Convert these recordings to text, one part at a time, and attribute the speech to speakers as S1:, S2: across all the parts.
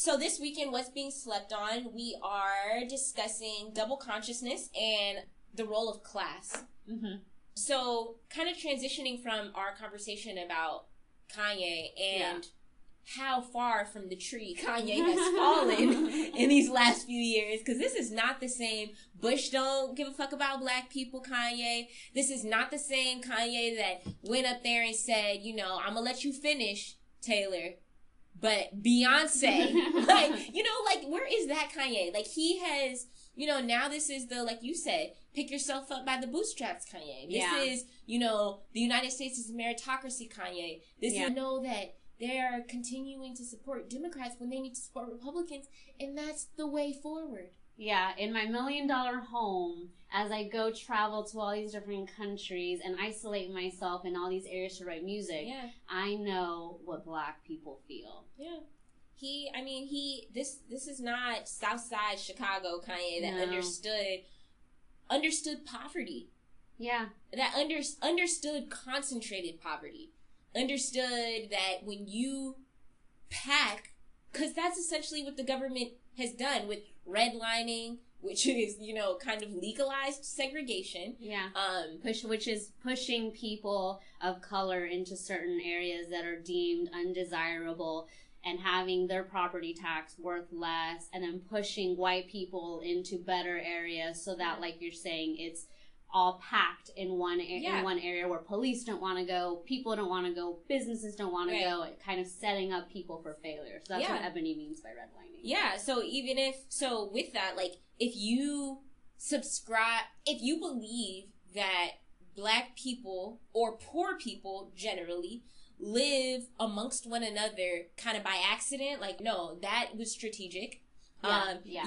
S1: So this weekend, what's being slept on? We are discussing double consciousness and the role of class. Mm-hmm. So kind of transitioning from our conversation about Kanye and how far from the tree Kanye has fallen in these last few years. Because this is not the same Bush don't give a fuck about black people Kanye. This is not the same Kanye that went up there and said, you know, I'm going to let you finish, Taylor. But Beyonce, where is that Kanye? Like, he has, now this is the, like you said, pick yourself up by the bootstraps Kanye. This is, the United States is a meritocracy Kanye. This is, that they are continuing to support Democrats when they need to support Republicans, and that's the way forward.
S2: Yeah, in my $1 million home, as I go travel to all these different countries and isolate myself in all these areas to write music, I know what black people feel.
S1: Yeah. This is not Southside Chicago Kanye that understood poverty.
S2: Yeah.
S1: That understood concentrated poverty. Understood that when you pack, because that's essentially what the government has done with redlining, which is, kind of legalized segregation.
S2: Yeah. Which is pushing people of color into certain areas that are deemed undesirable and having their property tax worth less, and then pushing white people into better areas so that, like you're saying, it's all packed in one area where police don't want to go, people don't want to go, businesses don't want to go, kind of setting up people for failure. So that's what Ebony means by redlining.
S1: Yeah, so with that, like, if you believe that black people or poor people generally live amongst one another kind of by accident, like, no, that was strategic.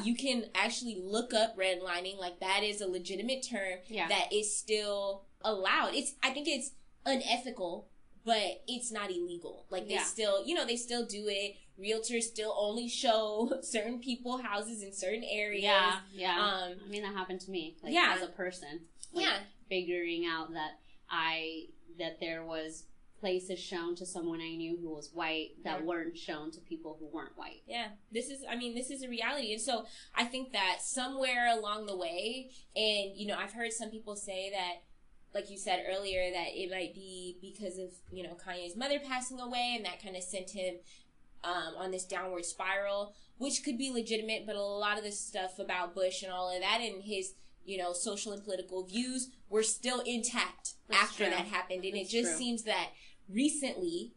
S1: You can actually look up redlining, like that is a legitimate term that is still allowed. I think it's unethical, but it's not illegal. Like they still, they still do it. Realtors still only show certain people houses in certain areas.
S2: Yeah. I mean, that happened to me, as a person. Figuring out that there was places shown to someone I knew who was white that weren't shown to people who weren't white. Yeah.
S1: This is a reality. And so I think that somewhere along the way, and, I've heard some people say that, like you said earlier, that it might be because of, Kanye's mother passing away, and that kind of sent him on this downward spiral, which could be legitimate, but a lot of this stuff about Bush and all of that and his, social and political views were still intact after that happened. And it just seems that recently,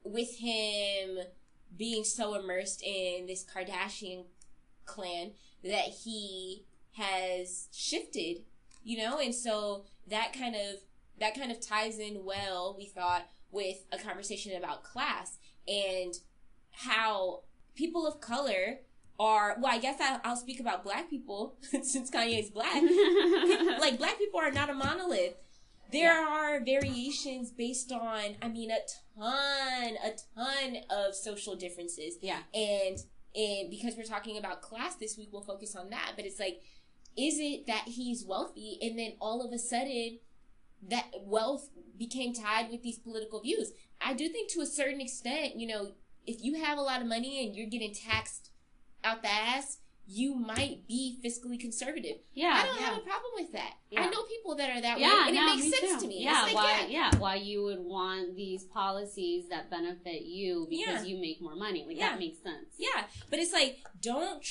S1: with him being so immersed in this Kardashian clan, that he has shifted, and so that kind of ties in well, we thought, with a conversation about class and how people of color are, well, I guess I'll speak about black people since Kanye's black. Black people are not a monolith. There are variations based on, a ton of social differences.
S2: Yeah.
S1: And because we're talking about class this week, we'll focus on that. But it's like, is it that he's wealthy and then all of a sudden that wealth became tied with these political views? I do think to a certain extent, if you have a lot of money and you're getting taxed out the ass, you might be fiscally conservative. Yeah, I don't have a problem with that. Yeah. I know people that are that way, and it makes sense to me.
S2: Yeah, why you would want these policies that benefit you because you make more money. That makes sense.
S1: Yeah, but it's like, don't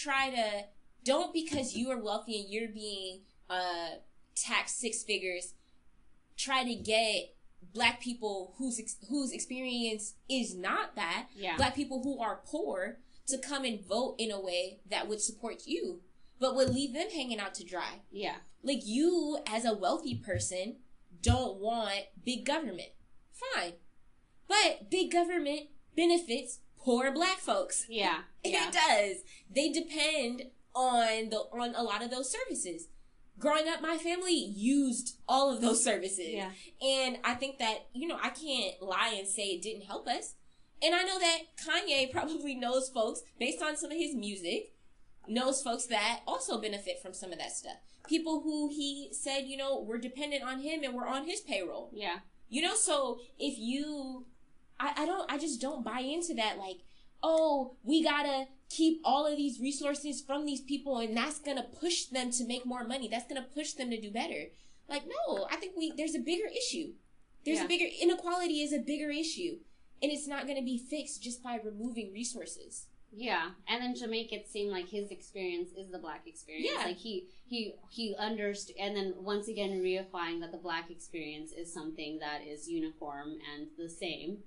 S1: because you are wealthy and you're being taxed six figures, try to get black people whose experience is not that, black people who are poor, to come and vote in a way that would support you, but would leave them hanging out to dry.
S2: Yeah.
S1: Like, you, as a wealthy person, don't want big government. Fine. But big government benefits poor black folks.
S2: Yeah.
S1: It does. They depend on a lot of those services. Growing up, my family used all of those services.
S2: Yeah.
S1: And I think that, I can't lie and say it didn't help us. And I know that Kanye probably knows folks, based on some of his music, knows folks that also benefit from some of that stuff. People who he said, were dependent on him and were on his payroll.
S2: Yeah.
S1: So if I just don't buy into that, like, oh, we gotta keep all of these resources from these people, and that's going to push them to make more money. That's going to push them to do better. Like, no, I think there's a bigger issue. Inequality is a bigger issue. And it's not going to be fixed just by removing resources.
S2: Yeah, and then to make it seem like his experience is the Black experience.
S1: Yeah.
S2: Like he understood, and then once again reifying that the Black experience is something that is uniform and the same.